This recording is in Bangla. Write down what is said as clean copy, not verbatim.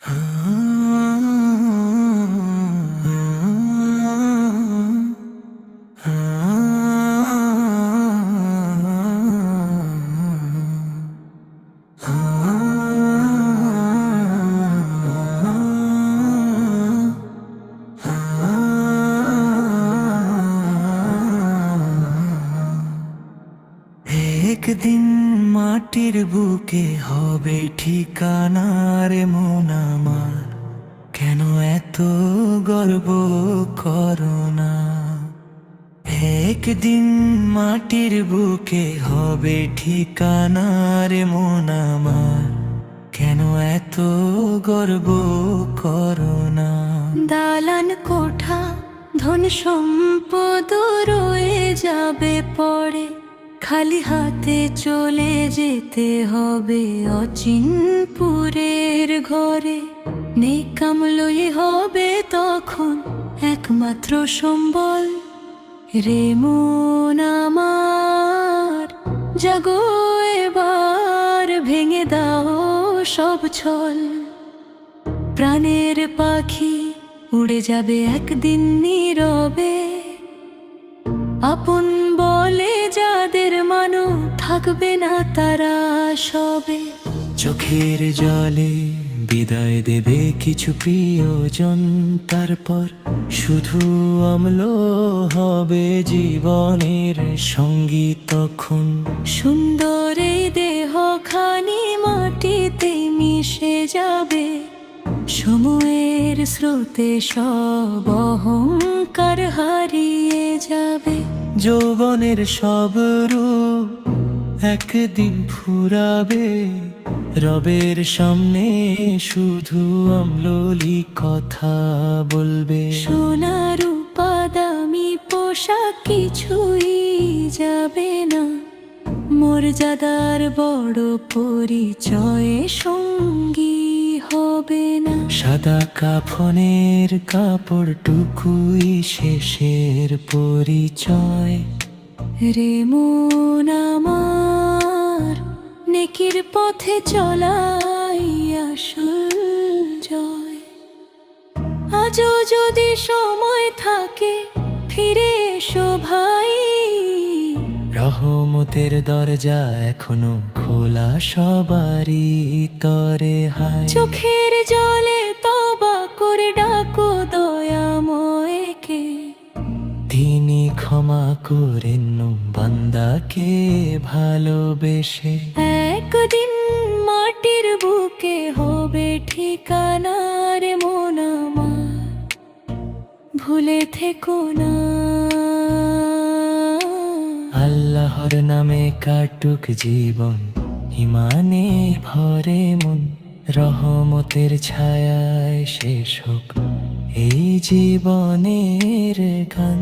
একদিন মাটির বুকে হবে ঠিকানার মন আমার, কেন এত গর্ব করো না? একদিন মাটির বুকে হবে ঠিকানার মন আমার, কেন এত গর্ব করো না? দালান কোঠা ধন সম্পদ রয়ে যাবে পরে, খালি হাতে চলে যেতে হবে অচিনপুরের ঘরে। নেকামলই হবে তখন একমাত্র সম্বল। রে মন আমার, জাগো এবার, ভেঙে দাও সব ছল। প্রাণের পাখি উড়ে যাবে একদিন নীরবে, আপন বলে যাদের মানো থাকবে না তারা সবে। চোখের জলে বিদায় দেবে কিছু প্রিয়জন, তারপর শুধু অম্ল হবে জীবনের সঙ্গী তখন। সুন্দর এই দেহ খানি মাটিতে মিশে যাবে, সময়ের স্রোতে সব অহংকার হারিয়ে যাবে। যৌবনের সব রূপ একদিন ফুরাবে, রবের সামনে শুধু অম্ললি কথা বলবে। সোনা রূপা দামি পোশাক কিছুই যাবে না, মর্যাদার বড় পরিচয়ে সঙ্গী হবে না। সাদা কাফনের কাপড়টুকুই শেষের পরিচয়। রে মন আমার, নেকির পথে চলাই আসল জয়। আজও যদি সময় থাকে ফিরে এসো ভাই, রহমতের দরজা এখনো খোলা সবারই তরে হায়। চোখের জলে তবা করে ডাকো দয়াময়কে, তিনি ক্ষমা করেন বান্দাকে ভালোবেসে। একদিন মাটির বুকে হবে ঠিকানার মন আমার, ভুলে থেকো না। আল্লাহর নামে কাটুক জীবন, ইমানে ভরে মন, রহমতের ছায়ায় শেষ হোক এই জীবনের গান।